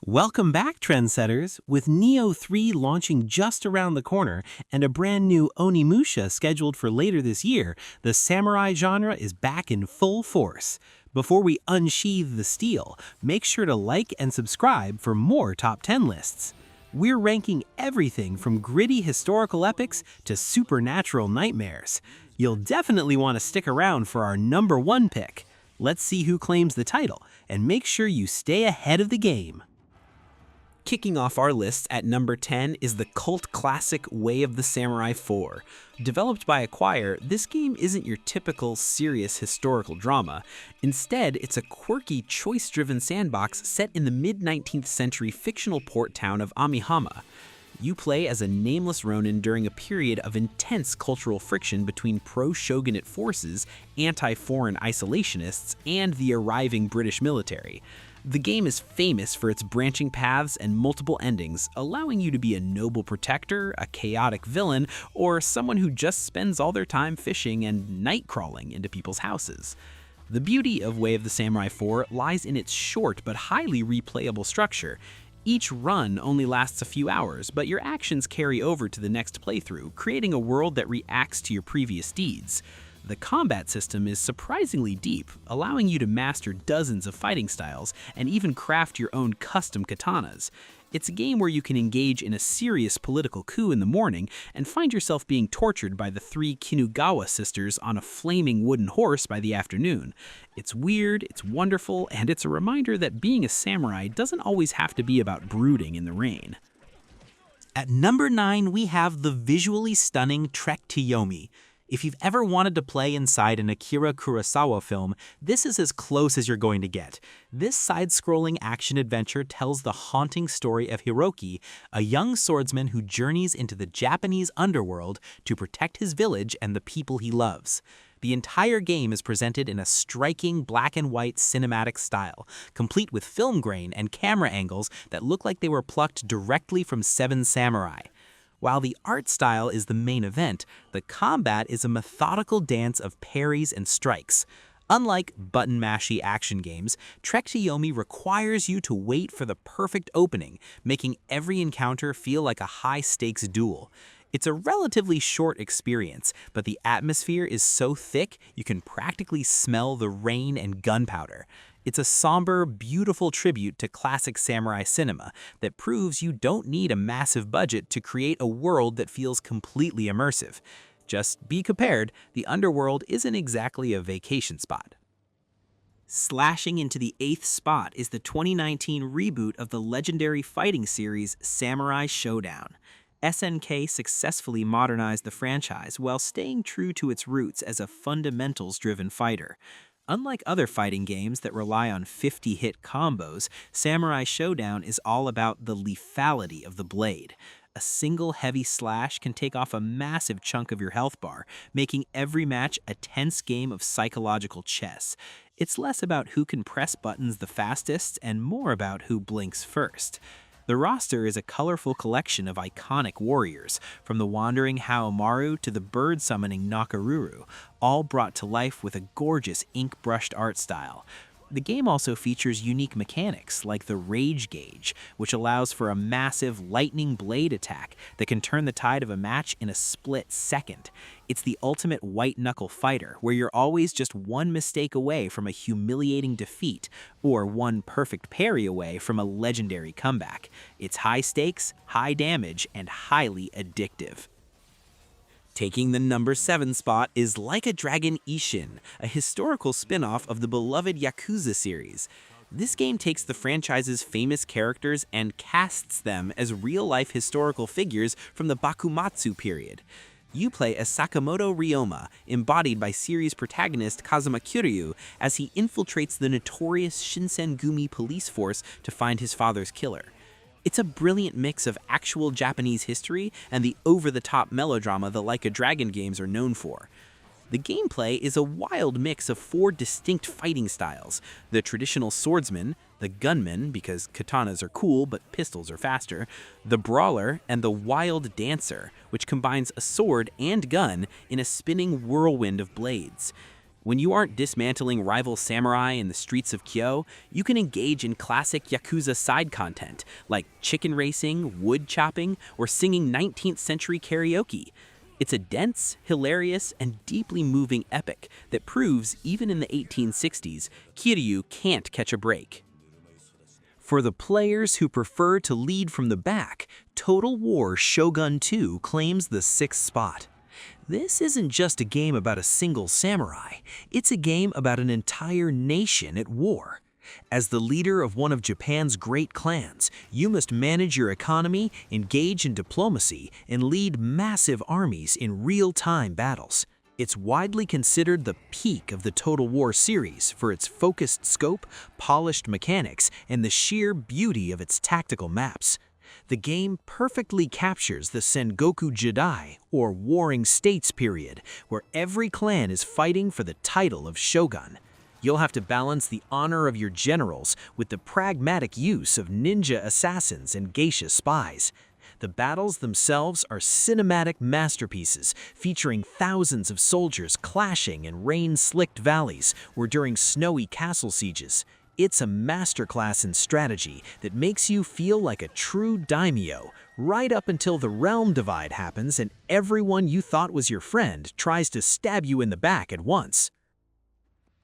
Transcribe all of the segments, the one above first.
Welcome back, trendsetters! With Nioh 3 launching just around the corner and a brand new Onimusha scheduled for later this year, the samurai genre is back in full force. Before we unsheathe the steel, make sure to like and subscribe for more top 10 lists. We're ranking everything from gritty historical epics to supernatural nightmares. You'll definitely want to stick around for our number 1 pick. Let's see who claims the title, and make sure you stay ahead of the game. Kicking off our list at number 10 is the cult classic Way of the Samurai 4. Developed by Acquire, this game isn't your typical serious historical drama. Instead, it's a quirky, choice-driven sandbox set in the mid-19th century fictional port town of Amihama. You play as a nameless Ronin during a period of intense cultural friction between pro-shogunate forces, anti-foreign isolationists, and the arriving British military. The game is famous for its branching paths and multiple endings, allowing you to be a noble protector, a chaotic villain, or someone who just spends all their time fishing and night crawling into people's houses. The beauty of Way of the Samurai 4 lies in its short but highly replayable structure. Each run only lasts a few hours, but your actions carry over to the next playthrough, creating a world that reacts to your previous deeds. The combat system is surprisingly deep, allowing you to master dozens of fighting styles and even craft your own custom katanas. It's a game where you can engage in a serious political coup in the morning and find yourself being tortured by the 3 Kinugawa sisters on a flaming wooden horse by the afternoon. It's weird, it's wonderful, and it's a reminder that being a samurai doesn't always have to be about brooding in the rain. At number 9, we have the visually stunning Trek to Yomi. If you've ever wanted to play inside an Akira Kurosawa film, this is as close as you're going to get. This side-scrolling action-adventure tells the haunting story of Hiroki, a young swordsman who journeys into the Japanese underworld to protect his village and the people he loves. The entire game is presented in a striking black-and-white cinematic style, complete with film grain and camera angles that look like they were plucked directly from Seven Samurai. While the art style is the main event, the combat is a methodical dance of parries and strikes. Unlike button-mashy action games, Trek to Yomi requires you to wait for the perfect opening, making every encounter feel like a high-stakes duel. It's a relatively short experience, but the atmosphere is so thick you can practically smell the rain and gunpowder. It's a somber, beautiful tribute to classic samurai cinema that proves you don't need a massive budget to create a world that feels completely immersive. Just be prepared, the underworld isn't exactly a vacation spot. Slashing into the 8th spot is the 2019 reboot of the legendary fighting series Samurai Shodown. SNK successfully modernized the franchise while staying true to its roots as a fundamentals-driven fighter. Unlike other fighting games that rely on 50-hit combos, Samurai Shodown is all about the lethality of the blade. A single heavy slash can take off a massive chunk of your health bar, making every match a tense game of psychological chess. It's less about who can press buttons the fastest and more about who blinks first. The roster is a colorful collection of iconic warriors, from the wandering Haomaru to the bird-summoning Nakaruru, all brought to life with a gorgeous ink-brushed art style. The game also features unique mechanics like the Rage Gauge, which allows for a massive lightning blade attack that can turn the tide of a match in a split second. It's the ultimate white-knuckle fighter, where you're always just one mistake away from a humiliating defeat, or one perfect parry away from a legendary comeback. It's high stakes, high damage, and highly addictive. Taking the number 7 spot is Like a Dragon Ishin, a historical spin-off of the beloved Yakuza series. This game takes the franchise's famous characters and casts them as real-life historical figures from the Bakumatsu period. You play as Sakamoto Ryoma, embodied by series protagonist Kazuma Kiryu, as he infiltrates the notorious Shinsengumi police force to find his father's killer. It's a brilliant mix of actual Japanese history and the over-the-top melodrama the Like a Dragon games are known for. The gameplay is a wild mix of 4 distinct fighting styles: the traditional swordsman, the gunman, because katanas are cool but pistols are faster, the brawler, and the wild dancer, which combines a sword and gun in a spinning whirlwind of blades. When you aren't dismantling rival samurai in the streets of Kyo, you can engage in classic Yakuza side content, like chicken racing, wood chopping, or singing 19th century karaoke. It's a dense, hilarious, and deeply moving epic that proves, even in the 1860s, Kiryu can't catch a break. For the players who prefer to lead from the back, Total War Shogun 2 claims the 6th spot. This isn't just a game about a single samurai, it's a game about an entire nation at war. As the leader of one of Japan's great clans, you must manage your economy, engage in diplomacy, and lead massive armies in real-time battles. It's widely considered the peak of the Total War series for its focused scope, polished mechanics, and the sheer beauty of its tactical maps. The game perfectly captures the Sengoku Jidai, or Warring States period, where every clan is fighting for the title of Shogun. You'll have to balance the honor of your generals with the pragmatic use of ninja assassins and geisha spies. The battles themselves are cinematic masterpieces, featuring thousands of soldiers clashing in rain-slicked valleys or during snowy castle sieges. It's a masterclass in strategy that makes you feel like a true daimyo, right up until the realm divide happens and everyone you thought was your friend tries to stab you in the back at once.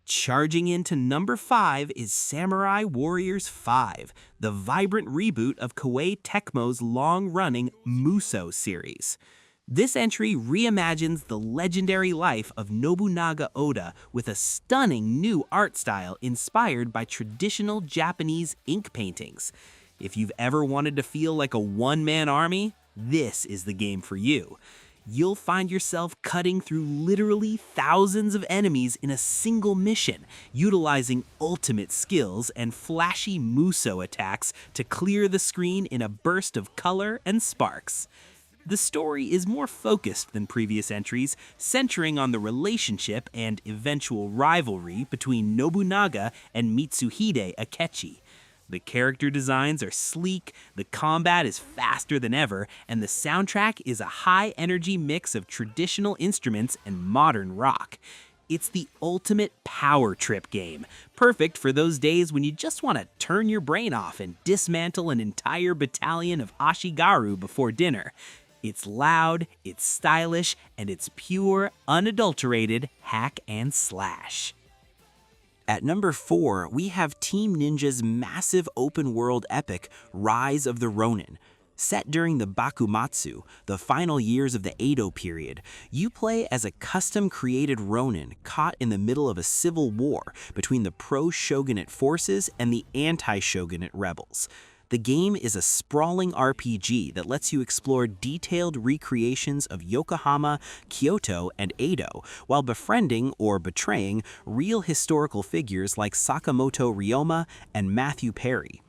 Charging into number 5 is Samurai Warriors 5, the vibrant reboot of Koei Tecmo's long-running Musou series. This entry reimagines the legendary life of Nobunaga Oda with a stunning new art style inspired by traditional Japanese ink paintings. If you've ever wanted to feel like a one-man army, this is the game for you. You'll find yourself cutting through literally thousands of enemies in a single mission, utilizing ultimate skills and flashy Musou attacks to clear the screen in a burst of color and sparks. The story is more focused than previous entries, centering on the relationship and eventual rivalry between Nobunaga and Mitsuhide Akechi. The character designs are sleek, the combat is faster than ever, and the soundtrack is a high-energy mix of traditional instruments and modern rock. It's the ultimate power trip game, perfect for those days when you just want to turn your brain off and dismantle an entire battalion of Ashigaru before dinner. It's loud, it's stylish, and it's pure, unadulterated hack and slash. At number 4, we have Team Ninja's massive open-world epic, Rise of the Ronin. Set during the Bakumatsu, the final years of the Edo period, you play as a custom-created Ronin caught in the middle of a civil war between the pro-shogunate forces and the anti-shogunate rebels. The game is a sprawling RPG that lets you explore detailed recreations of Yokohama, Kyoto, and Edo, while befriending or betraying real historical figures like Sakamoto Ryoma and Matthew Perry.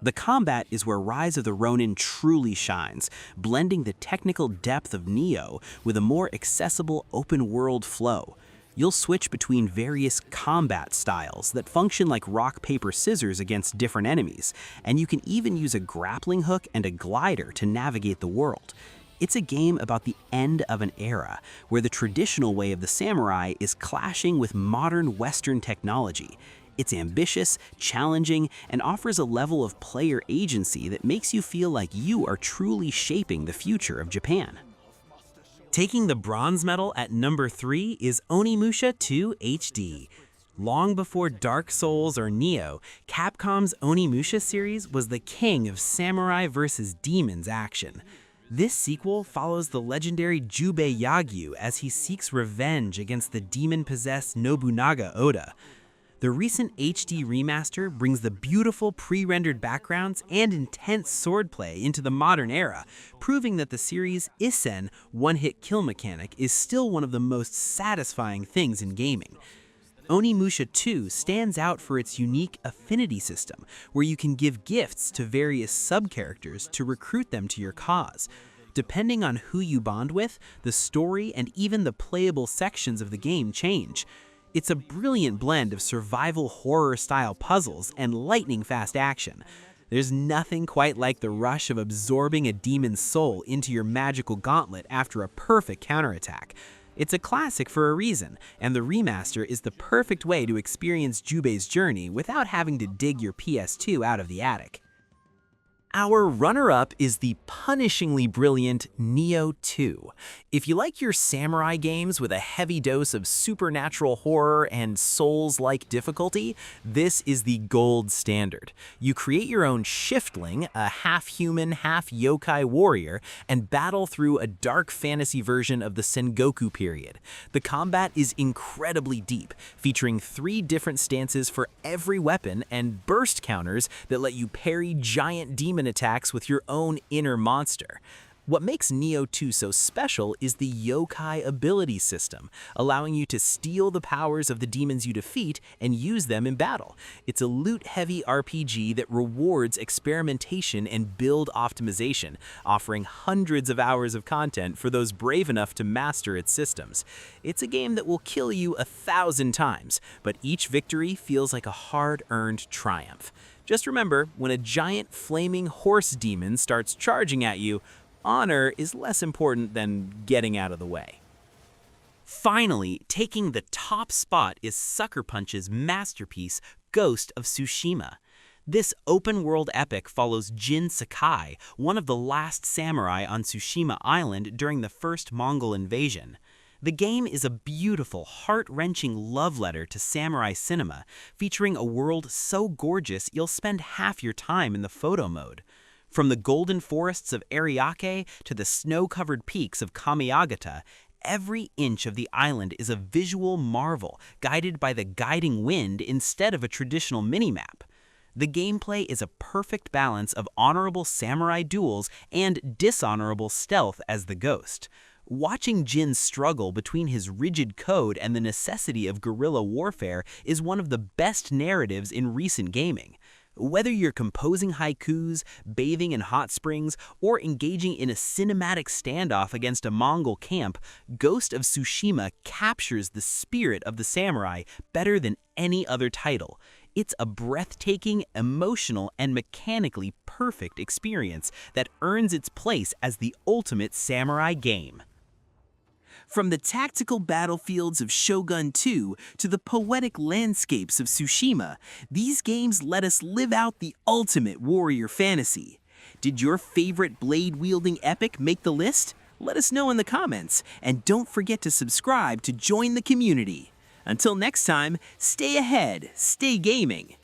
The combat is where Rise of the Ronin truly shines, blending the technical depth of Nioh with a more accessible open-world flow. You'll switch between various combat styles that function like rock, paper, scissors against different enemies, and you can even use a grappling hook and a glider to navigate the world. It's a game about the end of an era, where the traditional way of the samurai is clashing with modern Western technology. It's ambitious, challenging, and offers a level of player agency that makes you feel like you are truly shaping the future of Japan. Taking the bronze medal at number 3 is Onimusha 2 HD. Long before Dark Souls or Nioh, Capcom's Onimusha series was the king of samurai versus demons action. This sequel follows the legendary Jubei Yagyu as he seeks revenge against the demon-possessed Nobunaga Oda. The recent HD remaster brings the beautiful pre-rendered backgrounds and intense swordplay into the modern era, proving that the series' Ishin one-hit kill mechanic is still one of the most satisfying things in gaming. Onimusha 2 stands out for its unique affinity system, where you can give gifts to various sub-characters to recruit them to your cause. Depending on who you bond with, the story and even the playable sections of the game change. It's a brilliant blend of survival horror-style puzzles and lightning-fast action. There's nothing quite like the rush of absorbing a demon's soul into your magical gauntlet after a perfect counterattack. It's a classic for a reason, and the remaster is the perfect way to experience Jubei's journey without having to dig your PS2 out of the attic. Our runner-up is the punishingly brilliant Nioh 2. If you like your samurai games with a heavy dose of supernatural horror and Souls-like difficulty, this is the gold standard. You create your own shiftling, a half-human, half-yokai warrior, and battle through a dark fantasy version of the Sengoku period. The combat is incredibly deep, featuring 3 different stances for every weapon and burst counters that let you parry giant demon attacks with your own inner monster. What makes Nioh 2 so special is the yokai ability system, allowing you to steal the powers of the demons you defeat and use them in battle. It's a loot-heavy RPG that rewards experimentation and build optimization, offering hundreds of hours of content for those brave enough to master its systems. It's a game that will kill you 1,000 times, but each victory feels like a hard-earned triumph. Just remember, when a giant flaming horse demon starts charging at you, honor is less important than getting out of the way. Finally, taking the top spot is Sucker Punch's masterpiece, Ghost of Tsushima. This open-world epic follows Jin Sakai, one of the last samurai on Tsushima Island during the first Mongol invasion. The game is a beautiful, heart-wrenching love letter to samurai cinema, featuring a world so gorgeous you'll spend half your time in the photo mode. From the golden forests of Ariake to the snow-covered peaks of Kamiagata, every inch of the island is a visual marvel, guided by the guiding wind instead of a traditional minimap. The gameplay is a perfect balance of honorable samurai duels and dishonorable stealth as the ghost. Watching Jin struggle between his rigid code and the necessity of guerrilla warfare is one of the best narratives in recent gaming. Whether you're composing haikus, bathing in hot springs, or engaging in a cinematic standoff against a Mongol camp, Ghost of Tsushima captures the spirit of the samurai better than any other title. It's a breathtaking, emotional, and mechanically perfect experience that earns its place as the ultimate samurai game. From the tactical battlefields of Shogun 2 to the poetic landscapes of Tsushima, these games let us live out the ultimate warrior fantasy. Did your favorite blade-wielding epic make the list? Let us know in the comments, and don't forget to subscribe to join the community. Until next time, stay ahead, stay gaming,